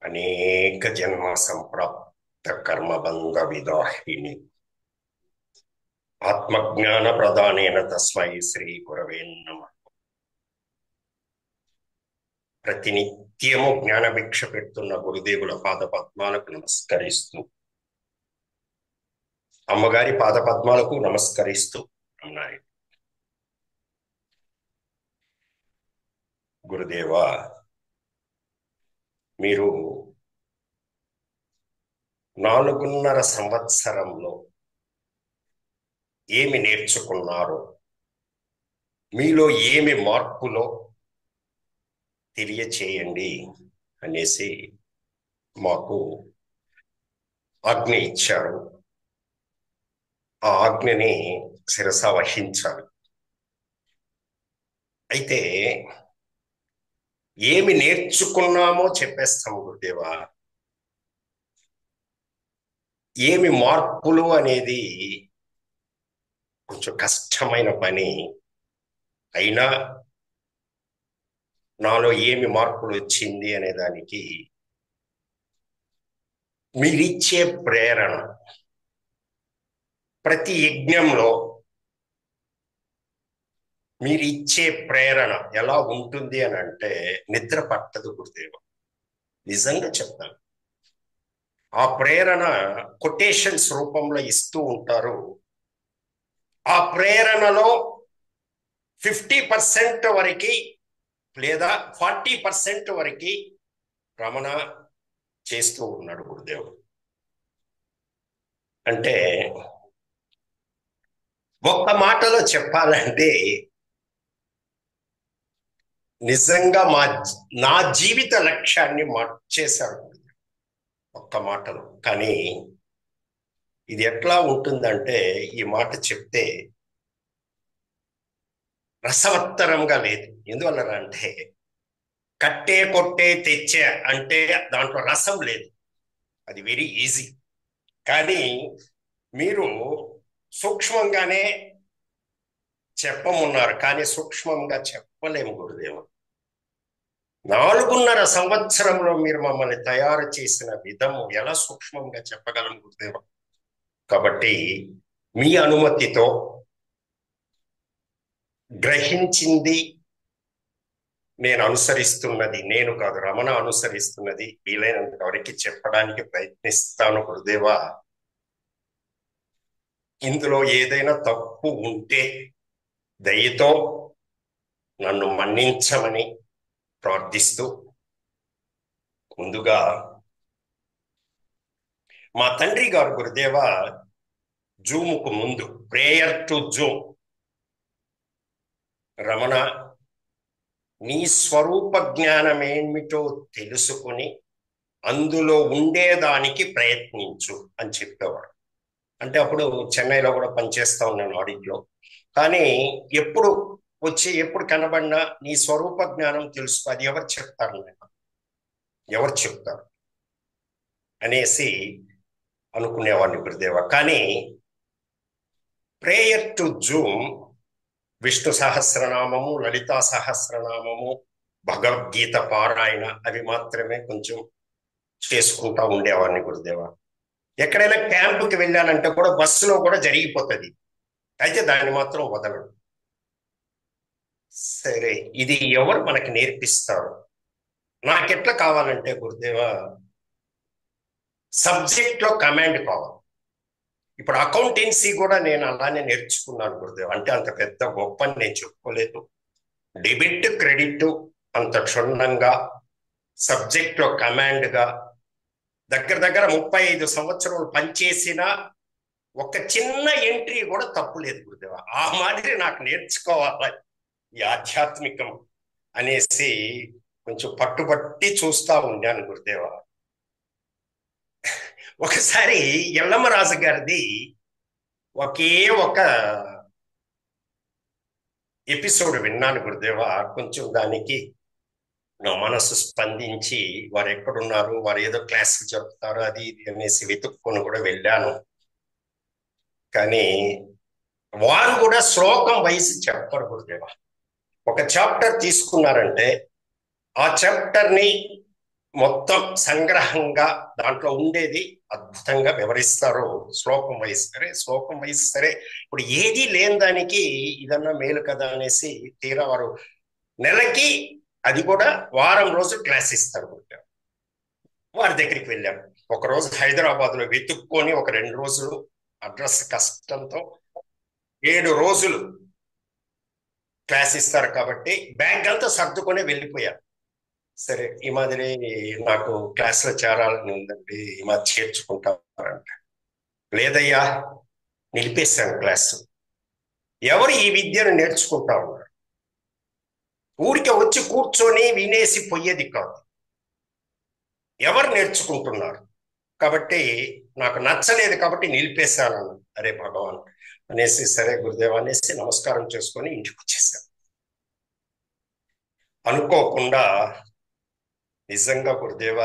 అనేక జన్మ సంప్రాప్త కర్మబంధ విదాహిని ఆత్మజ్ఞాన ప్రదానేన తస్మై శ్రీ గురవే నమః. ప్రతినిత్యము జ్ఞానభిక్ష పెడుతున్న గురుదేవుల పాద పద్మాలకు నమస్కరిస్తూ, అమ్మగారి పాద పద్మాలకు నమస్కరిస్తూ అన్నాయి. గురుదేవ, మీరు 4.5 సంవత్సరంలో ఏమి నేర్చుకున్నారో, మీలో ఏమి మార్పులో తెలియచేయండి అనేసి మాకు ఆజ్ఞ ఇచ్చారు. ఆ ఆజ్ఞని శిరస వహించాలి. అయితే ఏమి నేర్చుకున్నామో చెప్పేస్తాము గురుదేవా. ఏమి మార్పులు అనేది కొంచెం కష్టమైన పని అయినా, నాలో ఏమి మార్పులు వచ్చింది అనే దానికి మీరిచ్చే ప్రేరణ, ప్రతి యజ్ఞంలో మీరిచ్చే ప్రేరణ ఎలా ఉంటుంది అని అంటే నిద్ర పట్టదు గురుదేవ. నిజంగా చెప్తాను. ఆ ప్రేరణ కొటేషన్స్ రూపంలో ఇస్తూ ఉంటారు. ఆ ప్రేరణలో 50% వరకు లేదా 40% వరకు రమణ చేస్తూ ఉన్నాడు గురుదేవుడు. అంటే ఒక్క మాటలో చెప్పాలంటే నిజంగా నా జీవిత లక్ష్యాన్ని మార్చేశాడు ఒక్క మాటలో. కానీ ఇది ఎట్లా ఉంటుందంటే, ఈ మాట చెప్తే రసవత్తరంగా లేదు. ఎందువల్ల అంటే కట్టే కొట్టే తెచ్చే అంటే దాంట్లో రసం లేదు. అది వెరీ ఈజీ. కానీ మీరు సూక్ష్మంగానే చెప్పమున్నారు, కానీ సూక్ష్మంగా చెప్పలేము గురుదేవ. 4.5 సంవత్సరంలో మీరు మమ్మల్ని తయారు చేసిన విధము ఎలా సూక్ష్మంగా చెప్పగలం గురుదేవ? కాబట్టి మీ అనుమతితో గ్రహించింది నేను అనుసరిస్తున్నది, నేను కాదు రమణ అనుసరిస్తున్నది, వీలైనంత వరకు చెప్పడానికి ప్రయత్నిస్తాను గురుదేవ. ఇందులో ఏదైనా తప్పు ఉంటే దయతో నన్ను మన్నించమని ప్రార్థిస్తూ, ముందుగా మా తండ్రి గారు గురుదేవ జూముకు ముందు ప్రేయర్ టు జూమ్, రమణ నీ స్వరూప జ్ఞానమేమిటో తెలుసుకుని అందులో ఉండేదానికి ప్రయత్నించు అని చెప్పేవాడు. అంటే అప్పుడు చెన్నైలో కూడా పనిచేస్తా ఉన్నాను ఆడిట్లో. కానీ ఎప్పుడు కనబడినా నీ స్వరూప జ్ఞానం తెలుసుకో, అది ఎవరు చెప్తారు నాకు, ఎవరు చెప్తారు అనేసి అనుకునేవాడిని గురుదేవ. కానీ ప్రేయర్ టు జూమ్ విష్ణు సహస్రనామము, లలితా సహస్రనామము, భగవద్గీత పారాయణ అవి మాత్రమే కొంచెం చేసుకుంటా ఉండేవాడిని గురుదేవ. ఎక్కడైనా క్యాంపుకి వెళ్ళానంటే కూడా బస్సులో కూడా జరిగిపోతుంది, అయితే దాన్ని మాత్రం వదలడు. సరే, ఇది ఎవరు మనకి నేర్పిస్తారు? నాకెట్లా కావాలంటే గురుదేవ, సబ్జెక్ట్లో కమాండ్ కావాలి. ఇప్పుడు అకౌంటెన్సీ కూడా నేను అలానే నేర్చుకున్నాను గురుదేవ. అంటే అంత పెద్ద గొప్ప అని నేను చెప్పుకోలేదు. డెబిట్ క్రెడిట్ అంత క్షుణ్ణంగా సబ్జెక్ట్లో కమాండ్గా దగ్గర దగ్గర 35 సంవత్సరాలు పనిచేసిన ఒక చిన్న ఎంట్రీ కూడా తప్పు లేదు గురుదేవ. ఆ మాదిరి నాకు నేర్చుకోవాలి ఈ ఆధ్యాత్మికం అనేసి కొంచెం పట్టుబట్టి చూస్తా ఉన్నాను గురుదేవ. ఒకసారి ఎల్లమ్మరాజు గారిది ఒకే ఒక ఎపిసోడ్ విన్నాను గురుదేవ. కొంచెం దానికి నా మనసు స్పందించి, వారు ఎక్కడున్నారు, వారు ఏదో క్లాస్ చెప్తారు అది ఇది అనేసి వెతుక్కొని కూడా వెళ్ళాను. కానీ వారు కూడా శ్లోకం వైసి చెప్పరు గురుదేవ. ఒక చాప్టర్ తీసుకున్నారంటే ఆ చాప్టర్ని మొత్తం సంగ్రహంగా దాంట్లో ఉండేది అద్భుతంగా వివరిస్తారు. శ్లోకం వైస్ సరే, శ్లోకం వైస్ సరే. ఇప్పుడు ఏది లేని దానికి ఇదన్నా మేలు కదా అనేసి తీరా వారు నెలకి, అది కూడా వారం రోజులు క్లాస్ ఇస్తారు. వారి దగ్గరికి వెళ్ళాం. ఒకరోజు హైదరాబాద్ లో వెతుక్కొని ఒక 2 రోజులు అడ్రస్ కష్టంతో 7 రోజులు క్లాస్ ఇస్తారు కాబట్టి బ్యాగ్ అంతా సర్దుకొని వెళ్ళిపోయాను. సరే, ఈ మాదిరి నాకు క్లాస్లో చేరాలని ఉందండి, ఈ మాది చేర్చుకుంటారంట. లేదయ్యా, నిలిపేశాను క్లాసు. ఎవరు ఈ విద్యను నేర్చుకుంటా ఉన్నారు? ఊరికే వచ్చి కూర్చొని వినేసి పోయేది కాదు. ఎవరు నేర్చుకుంటున్నారు? కాబట్టి నాకు నచ్చలేదు కాబట్టి నిలిపేశాను. అరే భగవాన్ అనేసి, సరే గురుదేవ అనేసి నమస్కారం చేసుకొని ఇంటికి వచ్చేసాను. అనుకోకుండా నిజంగా గురుదేవ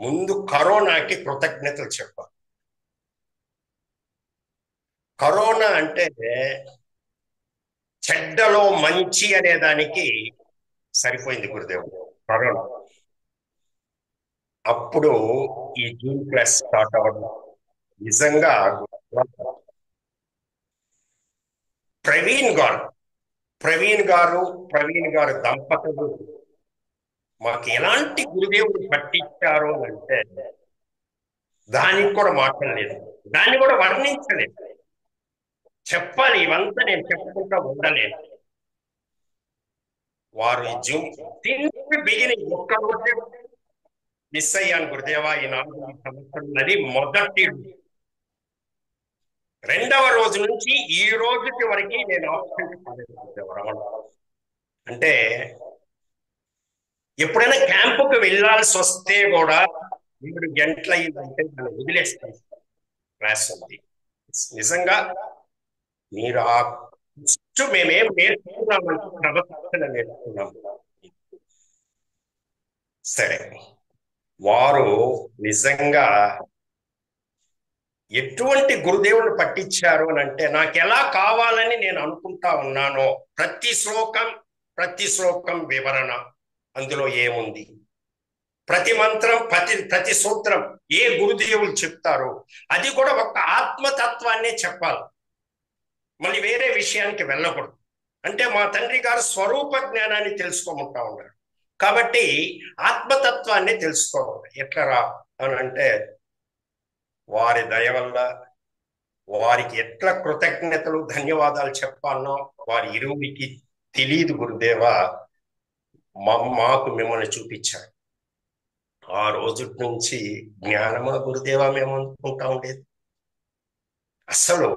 ముందు కరోనాకి కృతజ్ఞతలు చెప్పాలి. కరోనా అంటే చెడ్డలో మంచి అనే దానికి సరిపోయింది గురుదేవుడు. కరోనా అప్పుడు ఈ జూన్ క్లాస్ స్టార్ట్ అవ్వడం నిజంగా ప్రవీణ్ గారు ప్రవీణ్ గారు ప్రవీణ్ గారు దంపతులు మాకు ఎలాంటి గురుదేవుడు పట్టించారు అంటే దానికి కూడా మాట్లాడలేదు, దాన్ని కూడా వర్ణించలేదు. చెప్పాలి, ఇవంతా నేను చెప్పుకుంటా ఉండలేదు. వారు ఈ జూమ్ బిగినింగ్ ఒక్క రోజు మిస్ అయ్యాను గురుదేవా ఈ 4 సంవత్సరం. అది మొదటి రెండవ రోజు నుంచి ఈ రోజుకి వరకు నేను ఆబ్సెంట్ కాలేదు గురుదేవ రమణ. అంటే ఎప్పుడైనా క్యాంపుకు వెళ్ళాల్సి వస్తే కూడా 7 గంటలు అయిందంటే దాన్ని వదిలేస్తాను. క్లాస్ ఉంది నిజంగా. మీరు ఆ మేమేం నేర్చుకున్నామంటే ప్రవర్తన నేర్చుకున్నాం. సరే, వారు నిజంగా ఎటువంటి గురుదేవుని పట్టించారు అని అంటే, నాకు ఎలా కావాలని నేను అనుకుంటా ఉన్నానో ప్రతి శ్లోకం వివరణ, అందులో ఏముంది, ప్రతి మంత్రం, ప్రతి సూత్రం ఏ గురుదేవులు చెప్తారో అది కూడా ఒక ఆత్మతత్వాన్నే చెప్పాలి. మళ్ళీ వేరే విషయానికి వెళ్ళకూడదు. అంటే మా తండ్రి గారు స్వరూప జ్ఞానాన్ని తెలుసుకోమంటా ఉన్నారు కాబట్టి ఆత్మతత్వాన్ని తెలుసుకోవాలి. ఎట్లరా అని అంటే, వారి దయ వల్ల వారికి ఎట్లా కృతజ్ఞతలు ధన్యవాదాలు చెప్పాలనో వారి ఇరువురికి తెలియదు గురుదేవ. మాకు మిమ్మల్ని చూపించారు. ఆ రోజు నుంచి జ్ఞానమా గురుదేవా మేము అనుకుంటా ఉండేది. అసలు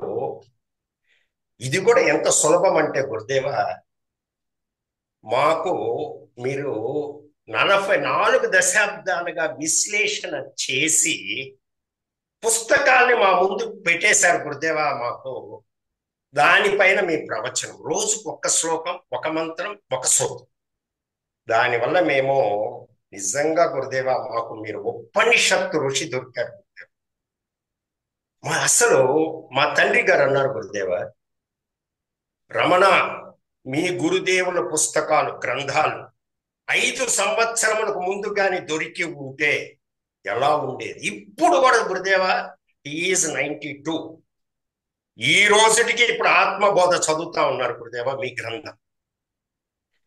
ఇది కూడా ఎంత సులభం అంటే గురుదేవ, మాకు మీరు 44 దశాబ్దాలుగా విశ్లేషణ చేసి పుస్తకాల్ని మా ముందు పెట్టేశారు గురుదేవా. మాకు దానిపైన మీ ప్రవచనం, రోజుకు ఒక్క శ్లోకం, ఒక మంత్రం, ఒక సూత్రం. దానివల్ల మేము నిజంగా గురుదేవా మాకు మీరు ఉపనిషత్తు ఋషి దొరికారు గురుదేవ. అసలు మా తండ్రి గారు అన్నారు గురుదేవ, రమణ మీ గురుదేవుల పుస్తకాలు, గ్రంథాలు 5 సంవత్సరములకు ముందు కానీ దొరికి ఉంటే ఎలా ఉండేది. ఇప్పుడు కూడా గురుదేవ ఈజ్ 92, ఈ రోజుటికి ఇప్పుడు ఆత్మబోధ చదువుతా ఉన్నారు గురుదేవ. మీ గ్రంథం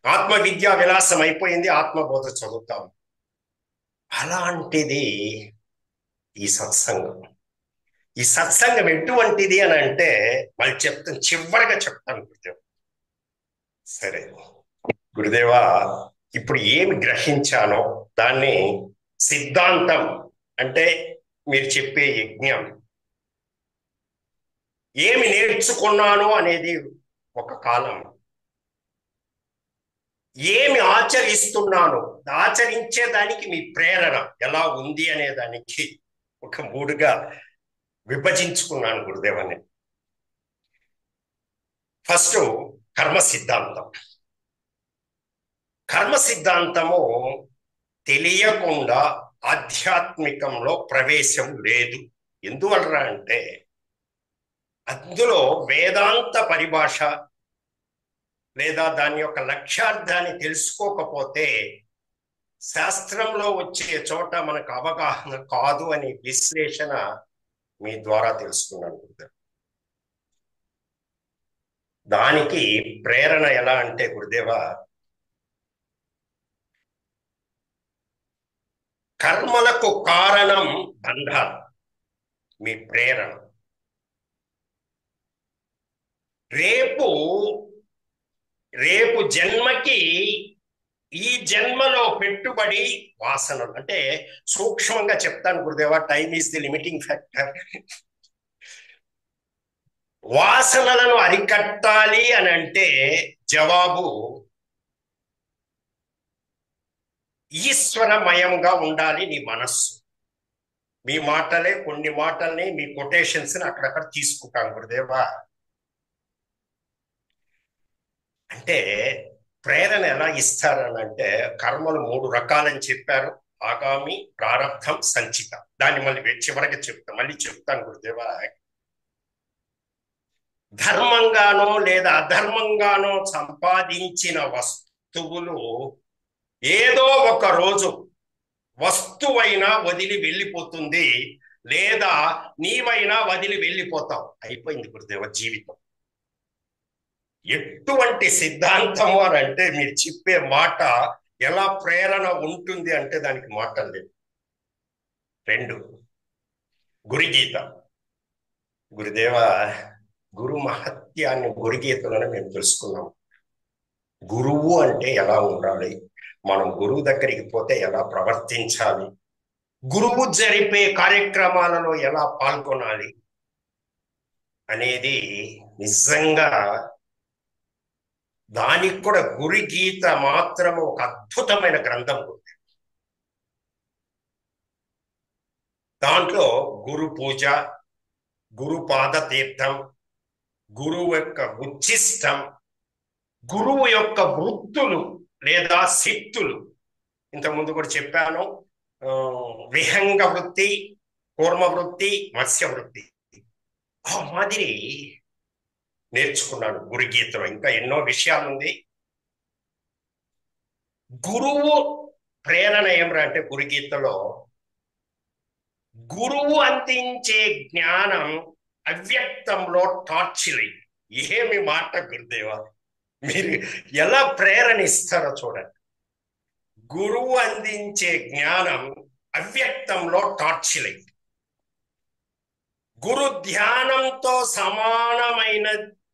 ఆత్మ విద్యా విలాసం అయిపోయింది, ఆత్మబోధ చదువుతాం. అలాంటిది ఈ సత్సంగం. ఈ సత్సంగం ఎటువంటిది అని అంటే మళ్ళీ చెప్తాను, చివరిగా చెప్తాను గురుదేవ. సరే గురుదేవా, ఇప్పుడు ఏమి గ్రహించానో దాన్ని సిద్ధాంతం అంటే మీరు చెప్పే యజ్ఞం, ఏమి నేర్చుకున్నాను అనేది ఒక కాలం, ఏమి ఆచరిస్తున్నాను, ఆచరించేదానికి మీ ప్రేరణ ఎలా ఉంది అనే దానికి ఒక 3గా విభజించుకున్నాను గురుదేవని. ఫస్ట్ కర్మ సిద్ధాంతం. కర్మ సిద్ధాంతము తెలియకుండా ఆధ్యాత్మికంలో ప్రవేశం లేదు. ఎందువల్ల అంటే అందులో వేదాంత పరిభాష లేదా దాని యొక్క లక్ష్యార్థాన్ని తెలుసుకోకపోతే శాస్త్రంలో వచ్చే చోట మనకు అవగాహన కాదు అని విశ్లేషణ మీ ద్వారా తెలుసుకున్నాను గురుదేవ. దానికి ప్రేరణ ఎలా అంటే గురుదేవ, కర్మలకు కారణం బంధాలు. మీ ప్రేరణ రేపు రేపు జన్మకి ఈ జన్మలో పెట్టుబడి వాసనలు. అంటే సూక్ష్మంగా చెప్తాను గురుదేవ, time is the limiting factor. వాసనలను అరికట్టాలి అని అంటే జవాబు ఈశ్వరమయంగా ఉండాలి నీ మనస్సు. మీ మాటలే, కొన్ని మాటల్ని, మీ కొటేషన్స్ ని అక్కడక్కడ తీసుకుంటాం గురుదేవా. అంటే ప్రేరణ ఎలా ఇస్తారని అంటే, కర్మలు 3 రకాలని చెప్పారు. ఆగామి, ప్రారబ్ధం, సంచిత. దాన్ని మళ్ళీ చివరికి మళ్ళీ చెప్తాను గురుదేవా. ధర్మంగానో లేదా అధర్మంగానో సంపాదించిన వస్తువులు ఏదో ఒక రోజు వస్తువైనా వదిలి వెళ్ళిపోతుంది, లేదా నీవైనా వదిలి వెళ్ళిపోతావు. అయిపోయింది గురుదేవ జీవితం. ఎటువంటి సిద్ధాంతము అని అంటే, మీరు చెప్పే మాట ఎలా ప్రేరణ ఉంటుంది అంటే దానికి మాటలు లేవు. 2, గురుగీత. గురుదేవ, గురు మహత్యాన్ని గురుగీతలోనే మేము తెలుసుకున్నాం. గురువు అంటే ఎలా ఉండాలి, మనం గురువు దగ్గరికి పోతే ఎలా ప్రవర్తించాలి, గురువు జరిపే కార్యక్రమాలలో ఎలా పాల్గొనాలి అనేది నిజంగా దానికి కూడా గురుగీత మాత్రము ఒక అద్భుతమైన గ్రంథం ఉంది. దాంట్లో గురు పూజ, గురు పాద తీర్థం, గురువు యొక్క ఉచ్ఛిష్టం, గురువు యొక్క వృత్తులు లేదా శక్తులు, ఇంతకుముందు కూడా చెప్పాను, విహంగ వృత్తి, కూర్మ వృత్తి, మత్స్య వృత్తి. ఆ మాదిరి నేర్చుకున్నాను గురుగీతలో. ఇంకా ఎన్నో విషయాలు ఉంది. గురువు ప్రేరణ ఏమిరా అంటే, గురుగీతలో గురువు అందించే జ్ఞానం అవ్యక్తంలో టార్చిలై. ఏమి మాట గురుదేవా, మీరు ఎలా ప్రేరణ ఇస్తారో చూడండి. గురువు అందించే జ్ఞానం అవ్యక్తంలో టార్చిలై. గురు ధ్యానంతో సమానమైన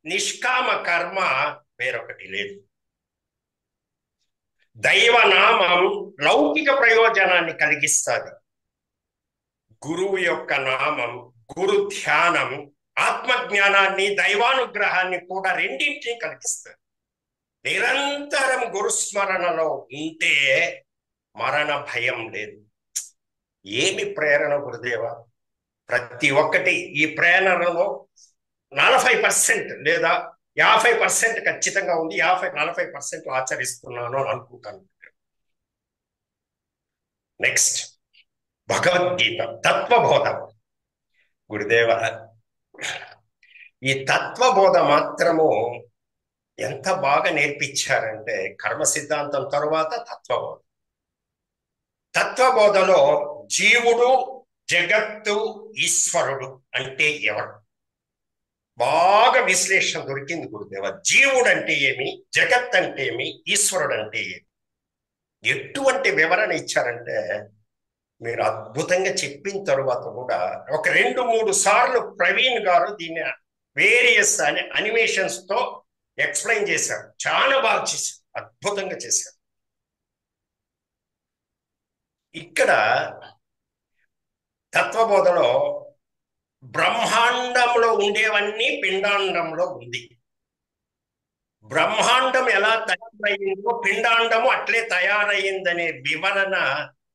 నిష్కామ కర్మ వేరొకటి లేదు. దైవనామం లౌకిక ప్రయోజనాన్ని కలిగిస్తుంది. గురువు యొక్క నామం, గురు ధ్యానం ఆత్మజ్ఞానాన్ని, దైవానుగ్రహాన్ని కూడా రెండింటినీ కలిగిస్తుంది. నిరంతరం గురుస్మరణలో ఉంటే మరణ భయం లేదు. ఏమి ప్రేరణ గురుదేవ! ప్రతి ఒక్కటి ఈ ప్రేరణలో 40% లేదా 50% ఖచ్చితంగా ఉంది. 40% ఆచరిస్తున్నాను అని అనుకుంటాను. నెక్స్ట్, భగవద్గీత తత్వబోధ. గురుదేవ, ఈ తత్వబోధ మాత్రము ఎంత బాగా నేర్పించారంటే, కర్మ సిద్ధాంతం తరువాత తత్వబోధ. తత్వబోధలో జీవుడు, జగత్తు, ఈశ్వరుడు అంటే ఎవరు బాగా విశ్లేషణ దొరికింది గురుదేవ. జీవుడు అంటే ఏమి, జగత్ అంటే ఏమి, ఈశ్వరుడు అంటే ఏమి, ఎటువంటి వివరణ ఇచ్చారంటే, మీరు అద్భుతంగా చెప్పిన తరువాత కూడా ఒక 2-3 సార్లు ప్రవీణ్ గారు దీన్ని వేరియస్ అనిమేషన్స్ తో ఎక్స్ప్లెయిన్ చేశారు. చాలా బాగా చేశారు, అద్భుతంగా చేశారు. ఇక్కడ తత్వబోధలో బ్రహ్మాండంలో ఉండేవన్నీ పిండాండంలో ఉంది. బ్రహ్మాండం ఎలా తయారయ్యిందో పిండాండము అట్లే తయారయ్యిందనే వివరణ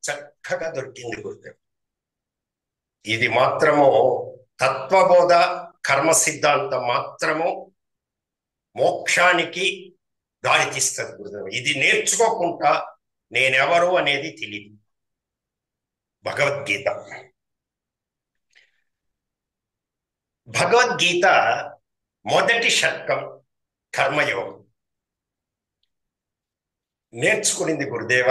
చక్కగా దొరికింది గురుదేవ్. ఇది మాత్రము తత్వబోధ, కర్మ సిద్ధాంతం మాత్రము మోక్షానికి దారితీస్తుంది గురుదేవ్. ఇది నేర్చుకోకుండా నేనెవరు అనేది తెలియదు. భగవద్గీత భగవద్గీత మొదటి షట్కం కర్మయోగం నేర్చుకునింది గురుదేవ.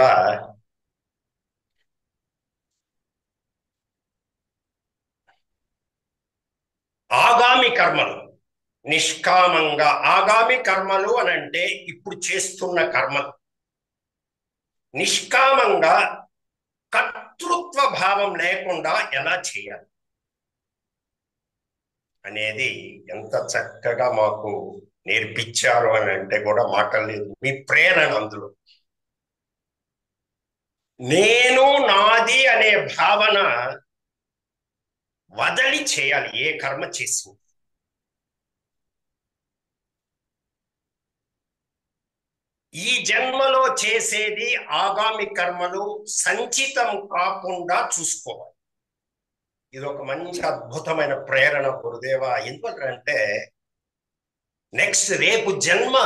ఆగామి కర్మలు నిష్కామంగా, ఆగామి కర్మలు అని అంటే ఇప్పుడు చేస్తున్న కర్మలు నిష్కామంగా కర్తృత్వ భావం లేకుండా ఎలా చేయాలి అనేది ఎంత చక్కగా మాకు నేర్పించారు అని అంటే కూడా మాటలు లేదు. మీ ప్రేరణ అందులో నేను నాది అనే భావన వదలి చేయాలి ఏ కర్మ చేసింది. ఈ జన్మలో చేసేది ఆగామి కర్మలు సంచితం కాకుండా చూసుకోవాలి. ఇది ఒక మంచి అద్భుతమైన ప్రేరణ గురుదేవ. ఎందుకంటే నెక్స్ట్ రేపు జన్మ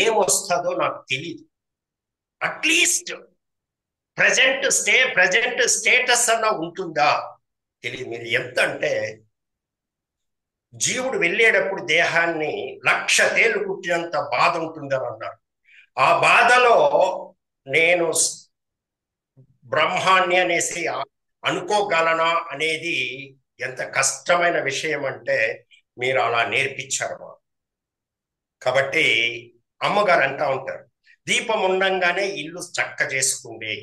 ఏమొస్తుందో నాకు తెలియదు. అట్లీస్ట్ ప్రజెంట్ స్టేటస్ అన్న ఉంటుందా తెలియదు. మీరు ఎంత అంటే జీవుడు వెళ్ళేటప్పుడు దేహాన్ని 1,00,000 తేళ్లు కుట్టినంత బాధ ఉంటుందని అన్నారు. ఆ బాధలో నేను బ్రహ్మాన్ని అనేసి అనుకోగలనా అనేది ఎంత కష్టమైన విషయం అంటే మీరు అలా నేర్పించారు. కాబట్టి అమ్మగారు అంటా ఉంటారు, దీపం ఉండంగానే ఇల్లు చక్క చేసుకుంది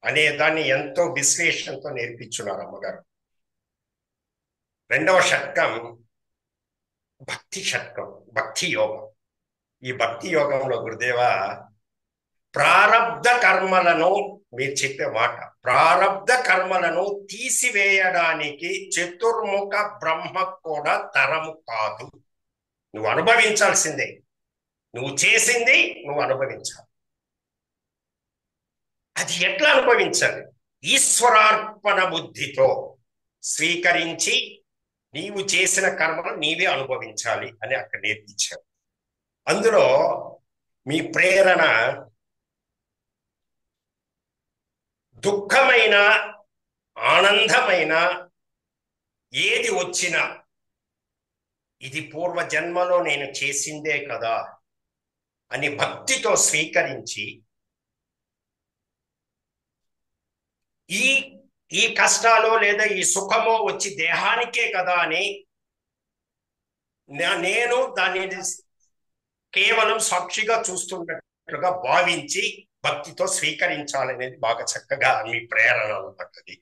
అనే దాన్ని ఎంతో విశ్లేషణతో నేర్పించున్నారు అమ్మగారు. 2వ షట్కం భక్తి షట్కం, భక్తి యోగం. ఈ భక్తి యోగంలో గురుదేవ ప్రారబ్ధ కర్మలను, మీరు చెప్పే మాట, ప్రారబ్ధ కర్మలను తీసివేయడానికి చతుర్ముఖ బ్రహ్మ కూడా తరము కాదు. నువ్వు అనుభవించాల్సిందే. నువ్వు చేసింది నువ్వు అనుభవించాలి. అది ఎట్లా అనుభవించాలి? ఈశ్వరార్పణ బుద్ధితో స్వీకరించి నీవు చేసిన కర్మను నీవే అనుభవించాలి అని అక్కడ నేర్పించారు. అందులో మీ ప్రేరణ దుఃఖమైన ఆనందమైన ఏది వచ్చినా ఇది పూర్వజన్మలో నేను చేసిందే కదా అని భక్తితో స్వీకరించి ఈ ఈ కష్టాలు లేదా ఈ సుఖమో వచ్చి దేహానికే కదా అని నేను దాన్ని కేవలం సాక్షిగా చూస్తున్నట్లుగా భావించి భక్తితో స్వీకరించాలనేది బాగా చక్కగా మీ ప్రేరణ పట్టది.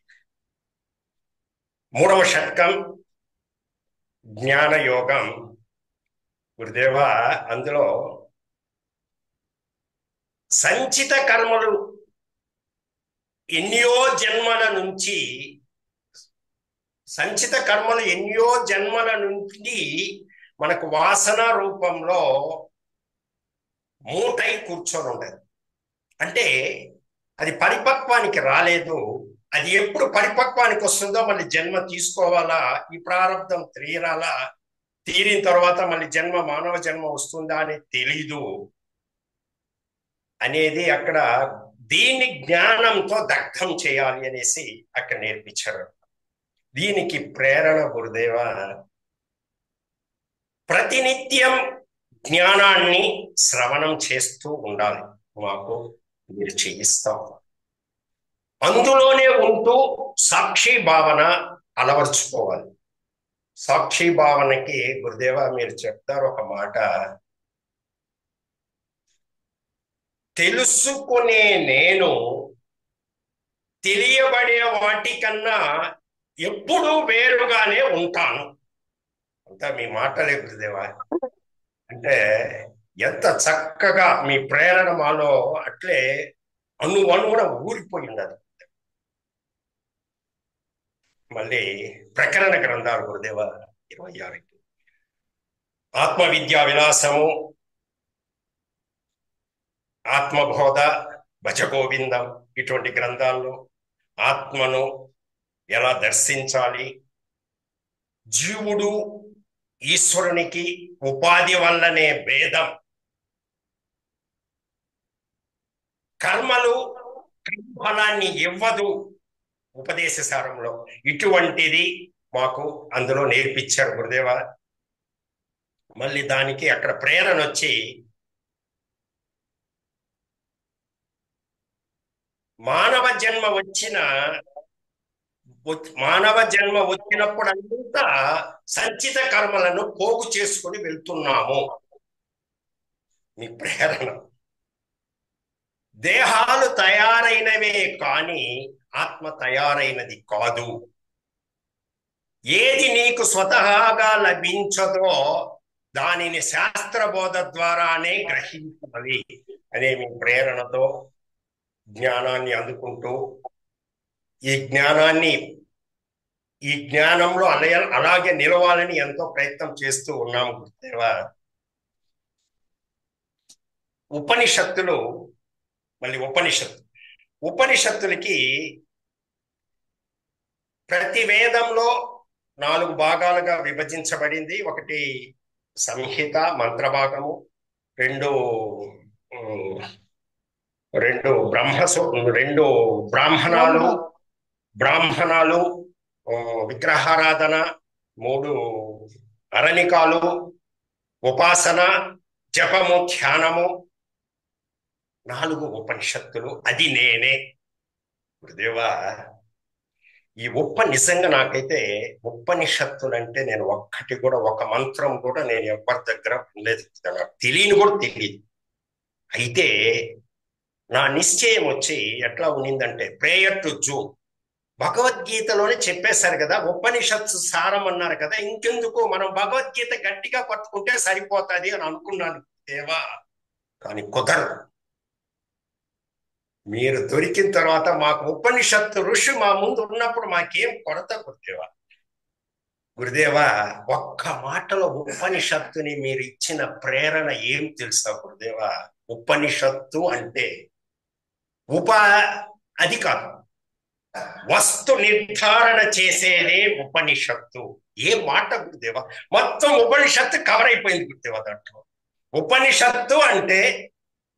3వ షట్కం జ్ఞానయోగం. గురుదేవ అందులో సంచిత కర్మలు ఎన్నో జన్మల నుంచి మనకు వాసన రూపంలో మూటై కూర్చొని ఉండదు. అంటే అది పరిపక్వానికి రాలేదు. అది ఎప్పుడు పరిపక్వానికి వస్తుందో మళ్ళీ జన్మ తీసుకోవాలా, ఈ ప్రారంధం తీరాలా, తీరిన తర్వాత మళ్ళీ మానవ జన్మ వస్తుందా అనేది తెలీదు అనేది అక్కడ దీన్ని జ్ఞానంతో దగ్ధం చేయాలి అనేసి అక్కడ నేర్పించారు. దీనికి ప్రేరణ గురుదేవ ప్రతినిత్యం జ్ఞానాన్ని శ్రవణం చేస్తూ ఉండాలి. మాకు మీరు చేయిస్తాం. అందులోనే ఉంటూ సాక్షి భావన అలవర్చుకోవాలి. సాక్షి భావనకి గురుదేవ మీరు చెప్తారు ఒక మాట, తెలుసుకునే నేను తెలియబడే వాటికన్నా ఎప్పుడూ వేరుగానే ఉంటాను. అంతా మీ మాటలే గురుదేవా. అంటే ఎంత చక్కగా మీ ప్రేరణ మాలో అట్లే అణువణువున ఊరిపోయింది. అది మళ్ళీ ప్రకరణ గ్రంథాలు గురుదేవ 26 ఆత్మవిద్యా విలాసము, ఆత్మబోధ, భజగోవిందం ఇటువంటి గ్రంథాల్లో ఆత్మను ఎలా దర్శించాలి, జీవుడు ఈశ్వరునికి ఉపాధి వల్లనే భేదం, కర్మలు ఫలాన్ని ఇవ్వదు ఉపదేశ సారంలో, ఇటువంటిది మాకు అందులో నేర్పించారు గురుదేవ. మళ్ళీ దానికి అక్కడ ప్రేరణ వచ్చి మానవ జన్మ వచ్చిన మానవ జన్మ వచ్చినప్పుడు అంతా సంచిత కర్మలను పోగు చేసుకుని వెళ్తున్నాము. మీ ప్రేరణ దేహాలు తయారైనవే కానీ ఆత్మ తయారైనది కాదు. ఏది నీకు స్వతహాగా లభించదో దానిని శాస్త్రబోధ ద్వారానే గ్రహించాలి అనే మీ ప్రేరణతో జ్ఞానాన్ని అందుకుంటూ ఈ జ్ఞానంలో అలాగే నిలవాలని ఎంతో ప్రయత్నం చేస్తూ ఉన్నాము గురుదేవా. ఉపనిషత్తులు మళ్ళీ ఉపనిషత్తులకి ప్రతి వేదంలో 4 భాగాలుగా విభజించబడింది. ఒకటి సంహిత మంత్రభాగము, రెండు బ్రాహ్మణాలు విగ్రహారాధన, 3 అరణికాలు, ఉపాసన, జపము, ధ్యానము, 4 ఉపనిషత్తులు. అది నేనే గురుదేవా. ఈ నిజంగా నాకైతే ఉపనిషత్తులు అంటే నేను ఒక్కటి కూడా, ఒక మంత్రం కూడా నేను ఎవరి దగ్గర వినలేదు, నాకు తెలియని కూడా తెలియదు. అయితే నా నిశ్చయం వచ్చి ఎట్లా ఉన్నిందంటే, ప్రేయర్ టు జూన్ భగవద్గీతలోనే చెప్పేశారు కదా, ఉపనిషత్తు సారం అన్నారు కదా, ఇంకెందుకు మనం భగవద్గీత గట్టిగా పట్టుకుంటే సరిపోతుంది అని అనుకున్నాను దేవా. కానీ కుదరదు. మీరు దొరికిన తర్వాత మాకు ఉపనిషత్తు ఋషి మా ముందు ఉన్నప్పుడు మాకేం కొరత గురుదేవా. గురుదేవా, ఒక్క మాటలో ఉపనిషత్తుని మీరు ఇచ్చిన ప్రేరణ ఏం తెలుసా గురుదేవా? ఉపనిషత్తు అంటే అది కాదు, వస్తు నిర్ధారణ చేసేదే ఉపనిషత్తు. ఏ మాట గురుదేవా, మొత్తం ఉపనిషత్తు కవర్ అయిపోయింది గురుదేవా దాంట్లో. ఉపనిషత్తు అంటే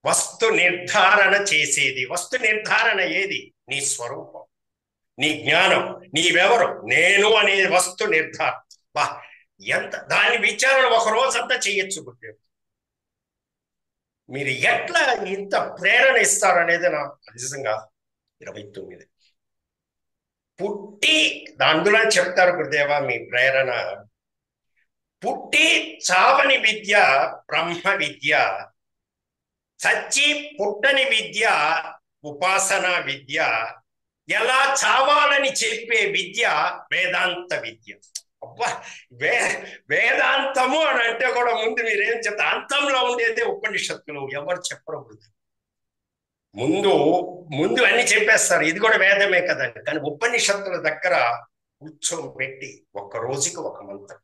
వస్తు నిర్ధారణ చేసేది. వస్తు నిర్ధారణ ఏది? నీ స్వరూపం, నీ జ్ఞానం, నీవెవరు, నేను అనే వస్తు నిర్ధారణ. బా, ఎంత దాని విచారణ ఒక రోజంతా చేయొచ్చు గురుదేవ్. మీరు ఎట్లా ఇంత ప్రేరణ ఇస్తారు అనేది నా నిజంగా 29 పుట్టి అందులో చెప్తారు గురుదేవా. మీ ప్రేరణ పుట్టి చావని విద్య బ్రహ్మ విద్య, చచ్చి పుట్టని విద్య ఉపాసన విద్య, ఎలా చావాలని చెప్పే విద్య వేదాంత విద్య. అబ్బా, వేదాంతము అని అంటే కూడా ముందు మీరేం చెప్తారు? అంతంలో ఉండేదే ఉపనిషత్తులు. ఎవరు చెప్పరు. ముందు అన్ని చెప్పేస్తారు, ఇది కూడా వేదమే కదండి. కానీ ఉపనిషత్తుల దగ్గర కూర్చోబెట్టి ఒక్క రోజుకి ఒక మంత్రం,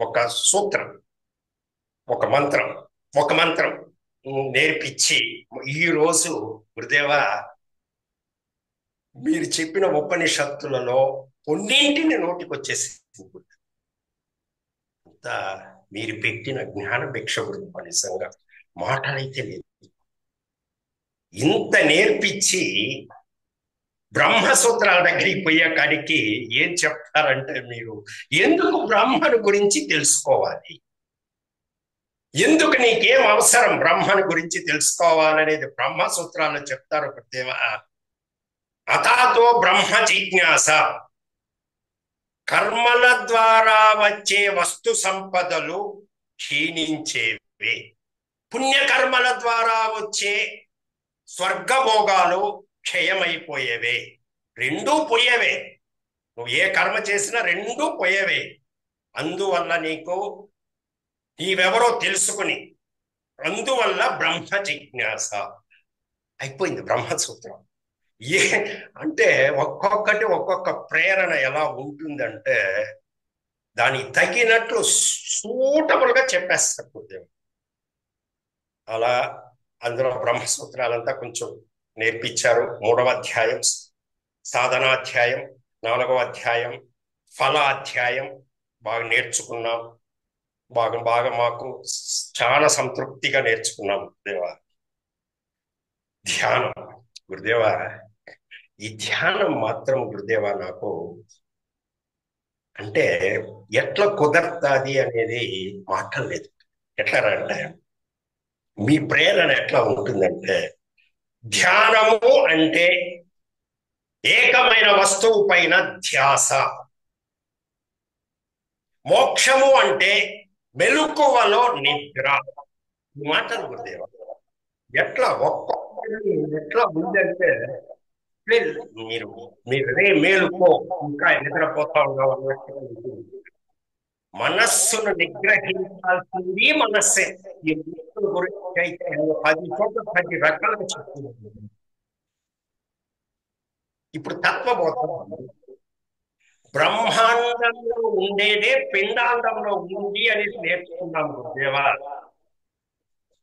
ఒక సూత్రం, ఒక మంత్రం నేర్పించి, ఈ రోజు గురుదేవా మీరు చెప్పిన ఉపనిషత్తులలో కొన్నింటిని నోటికి వచ్చేసి అంత మీరు పెట్టిన జ్ఞాన భిక్ష గురుదేవా. నిజంగా మాటలైతే లేదు. ఇంత నేర్పించి బ్రహ్మసూత్రాల దగ్గరికి పోయే కాడికి ఏం చెప్తారంటే, మీరు ఎందుకు బ్రహ్మను గురించి తెలుసుకోవాలి, ఎందుకు నీకేం అవసరం బ్రహ్మను గురించి తెలుసుకోవాలనేది బ్రహ్మసూత్రాల్లో చెప్తారు గురుదేవా. అతాతో బ్రహ్మ జిజ్ఞాస, కర్మల ద్వారా వచ్చే వస్తు సంపదలు క్షీణించేవే, పుణ్యకర్మల ద్వారా వచ్చే స్వర్గభోగాలు క్షయమైపోయేవే. రెండూ పోయేవే. నువ్వు ఏ కర్మ చేసినా రెండూ పోయేవే. అందువల్ల నీవెవరో తెలుసుకుని, అందువల్ల బ్రహ్మ జిజ్ఞాస అయిపోయింది బ్రహ్మసూత్రం. అంటే ఒక్కొక్కటి ఒక్కొక్క ప్రేరణ ఎలా ఉంటుందంటే దానికి తగినట్లు సూటబుల్గా చెప్పేస్తారు గురుదేవుడు. అలా అందులో బ్రహ్మసూత్రాలంతా కొంచెం నేర్పించారు. 3వ అధ్యాయం సాధనాధ్యాయం, 4వ అధ్యాయం ఫలాధ్యాయం బాగా నేర్చుకున్నాం. బాగా మాకు చాలా సంతృప్తిగా నేర్చుకున్నాం గురుదేవా. ధ్యానం గురుదేవా, ఈ ధ్యానం మాత్రం గురుదేవా నాకు అంటే ఎట్లా కుదరతాది అనేది మాట్లాడలేదు. ఎట్లా అంటే మీ ప్రేరణ ఎట్లా ఉంటుందంటే, ధ్యానము అంటే ఏకమైన వస్తువు పైన ధ్యాస. మోక్షము అంటే మెలకువలో నిద్ర. ఈ మాటలు గురుదేవ ఎట్లా ఒక్కొక్కటి ఎట్లా ఉందంటే, మీరు మీరు రే మేలుకో ఇంకా నిద్రపోతా ఉన్నాం అన్నట్టుగా ఉంటుంది. మనస్సును నిగ్రహించాల్సింది మనస్సే. ఈ మనస్సు గురించి అయితే 10 చోట్ల 10 రకాలుగా చెప్తుంది. ఇప్పుడు తత్వబోధం బ్రహ్మాండంలో ఉండేదే పిండాండంలో ఉంది అనేది నేర్చుకున్నాం గురుదేవా.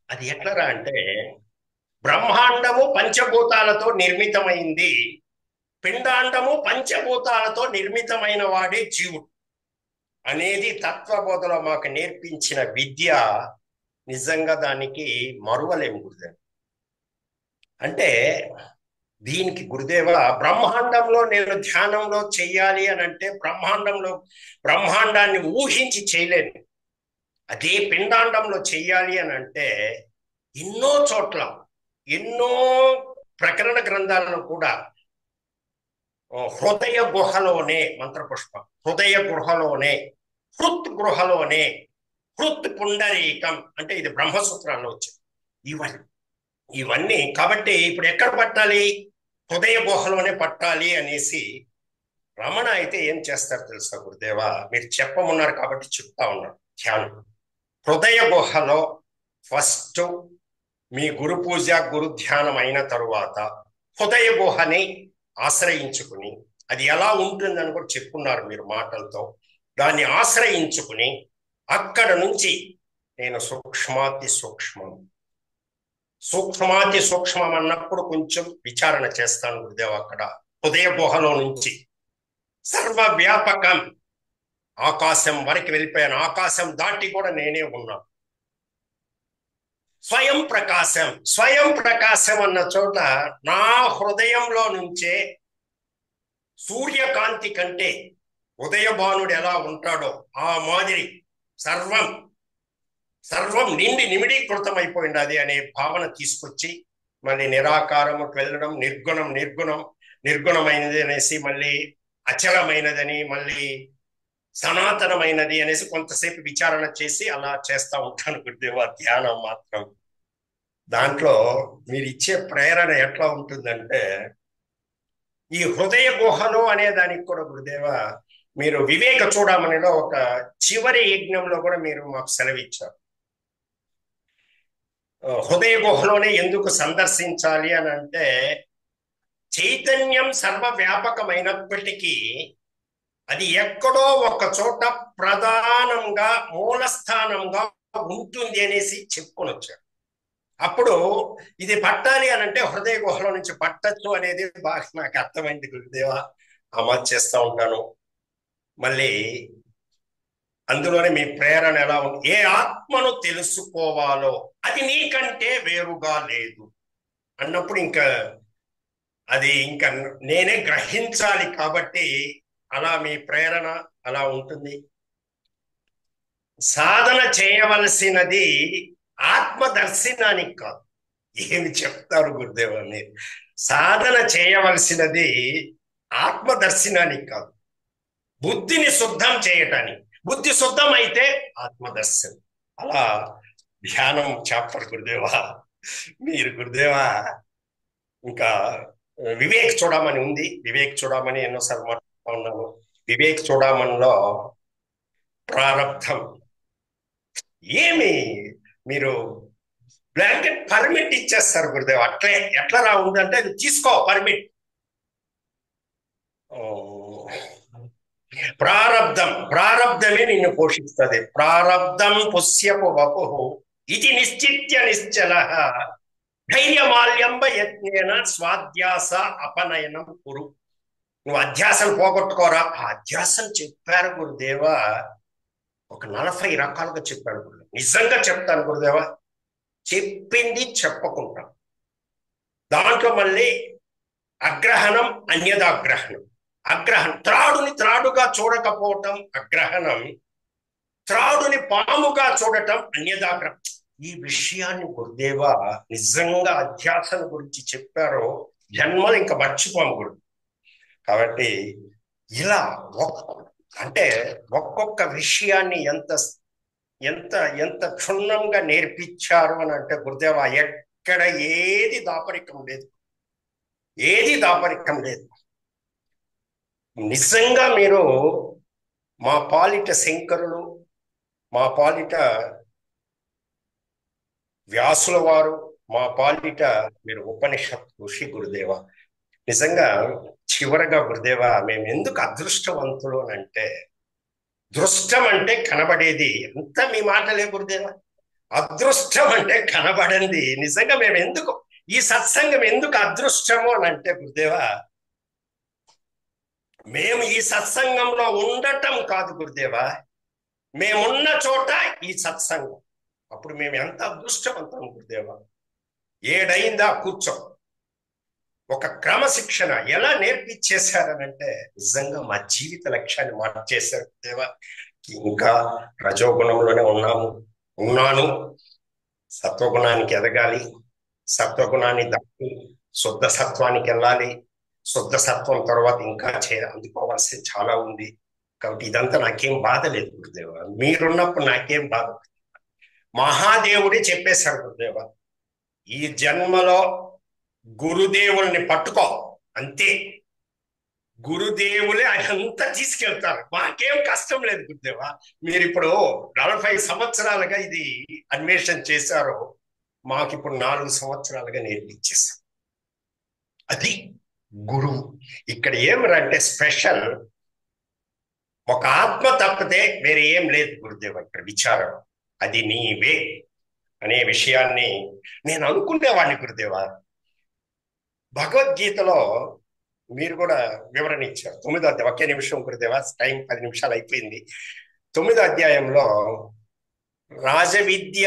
అది ఎట్లరా అంటే, బ్రహ్మాండము పంచభూతాలతో నిర్మితమైంది, పిండాండము పంచభూతాలతో నిర్మితమైన వాడే జీవుడు అనేది తత్వబోధలో మాకు నేర్పించిన విద్య. నిజంగా దానికి మరువలేము గురుదేవ. అంటే దీనికి గురుదేవ, బ్రహ్మాండంలో నేను ధ్యానంలో చెయ్యాలి అని అంటే బ్రహ్మాండాన్ని ఊహించి చేయలేను. అదే పిండాండంలో చెయ్యాలి అని అంటే ఎన్నో చోట్ల ఎన్నో ప్రకరణ గ్రంథాలను కూడా హృదయ గుహలోనే మంత్రపుష్పం, హృదయ గుహలోనే, హృత్ పుండరీకం అంటే ఇది బ్రహ్మసూత్రాల్లో వచ్చింది. ఇవన్నీ కాబట్టి ఇప్పుడు ఎక్కడ పట్టాలి? హృదయ గుహలోనే పట్టాలి అనేసి రమణ అయితే ఏం చేస్తారు తెలుసా గురుదేవా? మీరు చెప్పమన్నారు కాబట్టి చెప్తా ఉన్నారు. ధ్యానం హృదయ గుహలో ఫస్ట్ మీ గురు పూజ గురు ధ్యానం అయిన తరువాత హృదయ గుహని ఆశ్రయించుకుని, అది ఎలా ఉంటుందని కూడా చెప్పున్నారు మీరు మాటలతో. దాన్ని ఆశ్రయించుకుని అక్కడ నుంచి నేను సూక్ష్మాతి సూక్ష్మం అన్నప్పుడు కొంచెం విచారణ చేస్తాను గురుదేవ. అక్కడ హృదయ గుహలో నుంచి సర్వవ్యాపకం ఆకాశం వరకు వెళ్ళిపోయాను. ఆకాశం దాటి కూడా నేనే ఉన్నాను. స్వయం ప్రకాశం అన్న చోట నా హృదయంలో నుంచే సూర్యకాంతి కంటే ఉదయభానుడు ఎలా ఉంటాడో ఆ మాదిరి సర్వం నిండి నిమిడీకృతమైపోయింది అనే భావన తీసుకొచ్చి మళ్ళీ నిరాకారముకు వెళ్ళడం, నిర్గుణమైనది అనేసి, మళ్ళీ అచలమైనదని, మళ్ళీ సనాతనమైనది అనేసి కొంతసేపు విచారణ చేసి అలా చేస్తా ఉంటాను గురుదేవ. ధ్యానం మాత్రం దాంట్లో మీరు ఇచ్చే ప్రేరణ ఎట్లా ఉంటుందంటే, ఈ హృదయ గుహలో అనే దానికి కూడా గురుదేవ మీరు వివేక చూడమనిలో ఒక చివరి యజ్ఞంలో కూడా మీరు మాకు సెలవిచ్చారు. హృదయ గుహలోనే ఎందుకు సందర్శించాలి అని అంటే, చైతన్యం సర్వవ్యాపకమైనప్పటికీ అది ఎక్కడో ఒక చోట ప్రధానంగా మూలస్థానంగా ఉంటుంది అనేసి చెప్పుకొని వచ్చారు. అప్పుడు ఇది పట్టాలి అని అంటే హృదయ గుహలో నుంచి పట్టచ్చు అనేది బాగా నాకు అర్థమైంది గురుదేవ. అమలు చేస్తూ ఉంటాను. మళ్ళీ అందులోనే మీ ప్రేరణ ఎలా ఉంది? ఏ ఆత్మను తెలుసుకోవాలో అది నీకంటే వేరుగా లేదు అన్నప్పుడు ఇంకా నేనే గ్రహించాలి. కాబట్టి అలా మీ ప్రేరణ అలా ఉంటుంది. సాధన చేయవలసినది ఆత్మదర్శనానికి కాదు. ఏమి చెప్తారు గురుదేవ మీరు? సాధన చేయవలసినది ఆత్మదర్శనానికి కాదు, బుద్ధిని శుద్ధం చేయటానికి. బుద్ధి శుద్ధం అయితే ఆత్మదర్శనం. అలా ధ్యానం చాప్టర్ గురుదేవా. మీరు గురుదేవా ఇంకా వివేక్ చూడమని ఉంది. వివేక్ చూడమని ఎన్నోసార్లు మాట్లాడుతూ ఉన్నాను. వివేక్ చూడమనిలో ప్రారబ్ధం ఏమి మీరు బ్లాంకెట్ పర్మిట్ ఇచ్చేస్తారు గురుదేవ్. ఎట్లా రా ఉందంటే అది తీసుకో పర్మిట్. ప్రారబ్ధమే నిన్ను పోషిస్తుంది. ప్రారబ్ధం పుష్యపు వపు ఇది నిశ్చిత్య నిశ్చల ధైర్యమాల్యంబ యత్నేన స్వాధ్యాస అపనయనం కురు. నువ్వు అధ్యాసను పోగొట్టుకోరా. ఆ అధ్యాసను చెప్పారు గురుదేవ. ఒక 40 రకాలుగా చెప్పాడు గురుదేవ. నిజంగా చెప్తాను గురుదేవ, చెప్పింది చెప్పకుండా. దాంట్లో మళ్ళీ అగ్రహణం, అన్యదాగ్రహణం. త్రాడుని త్రాడుగా చూడకపోవటం అగ్రహణం, త్రాడుని పాముగా చూడటం అన్యదాగ్రహం. ఈ విషయాన్ని గురుదేవ నిజంగా అధ్యాసన గురించి చెప్పారో జన్మలు ఇంకా మర్చిపోము గురు. కాబట్టి ఇలా అంటే ఒక్కొక్క విషయాన్ని ఎంత ఎంత ఎంత క్షుణ్ణంగా నేర్పించారు అని అంటే గురుదేవ, ఎక్కడ ఏది దాపరికం లేదు, ఏది దాపరికం లేదు. నిజంగా మీరు మా పాలిట శంకరులు, మా పాలిట వ్యాసుల వారు, మా పాలిట మీరు ఉపనిషత్ ఋషి గురుదేవ. నిజంగా చివరగా గురుదేవ, మేము ఎందుకు అదృష్టవంతులు అని అంటే, దృష్టం అంటే కనబడేది అంతా మీ మాటలే గురుదేవ. అదృష్టం అంటే కనబడింది. నిజంగా మేము ఎందుకు ఈ సత్సంగం ఎందుకు అదృష్టము అని అంటే గురుదేవ, మేము ఈ సత్సంగంలో ఉండటం కాదు గురుదేవ, మేమున్న చోట ఈ సత్సంగం. అప్పుడు మేము ఎంత అదృష్టవంతం గురుదేవ. ఏడైందా కూర్చో, ఒక క్రమశిక్షణ ఎలా నేర్పించేశారనంటే నిజంగా మా జీవిత లక్ష్యాన్ని మార్చేశారు గురుదేవ. ఇంకా రజోగుణంలోనే ఉన్నాను. సత్వగుణానికి ఎదగాలి, సత్వగుణాన్ని దాటి శుద్ధ సత్వానికి వెళ్ళాలి, శుద్ధ సత్వం తర్వాత ఇంకా అందుకోవాల్సింది చాలా ఉంది. కాబట్టి ఇదంతా నాకేం బాధ లేదు గురుదేవ, మీరున్నప్పుడు నాకేం బాధ. మహాదేవుడే చెప్పేశాడు గురుదేవ, ఈ జన్మలో గురుదేవుల్ని పట్టుకో, అంతే. గురుదేవులే అంతా తీసుకెళ్తారు, మాకేం కష్టం లేదు గురుదేవ. మీరు ఇప్పుడు 40 సంవత్సరాలుగా ఇది అన్వేషణ చేశారు, మాకు ఇప్పుడు 4 సంవత్సరాలుగా నేర్పించేశారు. అది గురువు. ఇక్కడ ఏమిరంటే స్పెషల్, ఒక ఆత్మ తప్పితే వేరే ఏం లేదు గురుదేవ ఇక్కడ విచారం. అది నీవే అనే విషయాన్ని నేను అనుకునేవాడిని గురుదేవ. భగవద్గీతలో మీరు కూడా వివరణ ఇచ్చారు. 9వ అధ్యాయం, ఒకే నిమిషం గురుదేవ, టైం 10 నిమిషాలు అయిపోయింది. 9వ అధ్యాయంలో రాజవిద్య,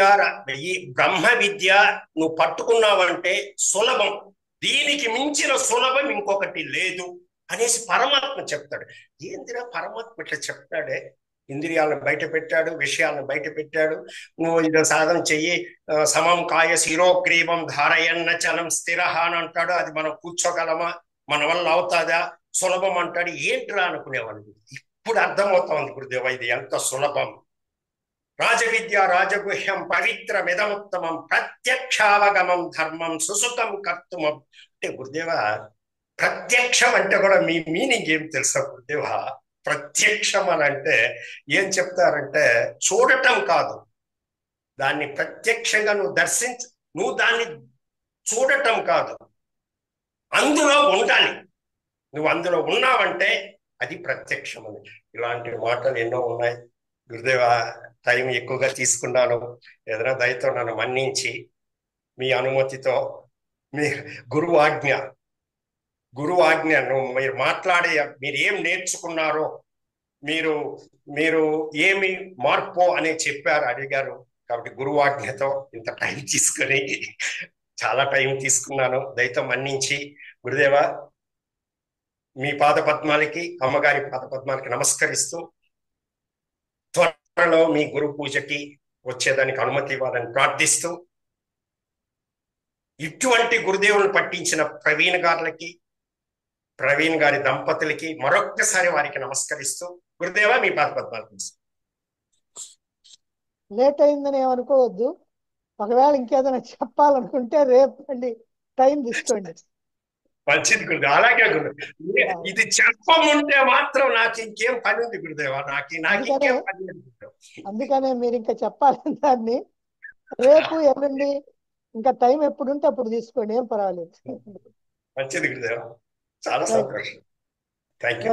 ఈ బ్రహ్మ విద్య నువ్వు పట్టుకున్నావంటే సులభం, దీనికి మించిన సులభం ఇంకొకటి లేదు అనేసి పరమాత్మ చెప్తాడు. ఏందిరా పరమాత్మ ఇట్లా చెప్తాడే, ఇంద్రియాలను బయట పెట్టాడు, విషయాలను బయట పెట్టాడు, నువ్వు ఇది సాధన చెయ్యి, సమం కాయ శిరోగ్రీవం ధారయన్న చలం స్థిర అని అంటాడు. అది మనం కూర్చోగలమా, మన వల్ల అవుతాదా, సులభం అంటాడు. ఏంట్రా అనుకునేవాళ్ళు. ఇప్పుడు అర్థమవుతా ఉంది గురుదేవ ఇది ఎంత సులభం. రాజవిద్య రాజగుహ్యం పవిత్రమిదముత్తమం ప్రత్యక్షావగమం ధర్మం సుసుఖం కర్తుమం. అంటే గురుదేవ ప్రత్యక్షం అంటే కూడా మీ మీనింగ్ ఏం తెలుసా గురుదేవ? ప్రత్యక్షం అని అంటే ఏం చెప్తారంటే చూడటం కాదు, దాన్ని ప్రత్యక్షంగా నువ్వు దాన్ని చూడటం కాదు, అందులో ఉండాలి. నువ్వు అందులో ఉన్నావంటే అది ప్రత్యక్షం అని. ఇలాంటి మాటలు ఎన్నో ఉన్నాయి గురుదేవ. టైం ఎక్కువగా తీసుకున్నాను, ఏదైనా దయతో నన్ను మన్నించి మీ అనుమతితో మీ గురువు ఆజ్ఞ మీరు మాట్లాడే, మీరు ఏం నేర్చుకున్నారో, మీరు ఏమి మార్పు అనే చెప్పారు, అడిగారు. కాబట్టి గురువు ఆజ్ఞతో ఇంత టైం తీసుకొని చాలా టైం తీసుకున్నాను, దయతో మన్నించి గురుదేవ మీ పాద పద్మాలకి, అమ్మగారి పాద పద్మాలకి నమస్కరిస్తూ త్వరలో మీ గురు పూజకి వచ్చేదానికి అనుమతి ఇవ్వాలని ప్రార్థిస్తూ, ఇటువంటి గురుదేవులను పట్టించిన ప్రవీణ్ గారి దంపతులకి మరొక్కసారి వారికి నమస్కరిస్తూ గురుదేవ మీ పాద పద్మాలు. లేట్ అయిందని ఏమనుకోవద్దు, ఒకవేళ ఇంకేదైనా చెప్పాలనుకుంటే రేపు మళ్ళీ టైం తీసుకోండి. మంచిది గురుదేవ, అలాగే గురుదేవ. ఇది చెప్పముంటే మాత్రం నాకు ఇంకేం పని ఉంది గురుదేవ, నాకు ఇంకేం పని లేదు. అందుకనే మీరు ఇంకా చెప్పాలని దాన్ని రేపు ఎల్లుండి ఇంకా టైం ఎప్పుడుంటే అప్పుడు తీసుకోండి, ఏం పర్వాలేదు. మంచిది గురుదేవ, చాలా సంతోషం. Thank you.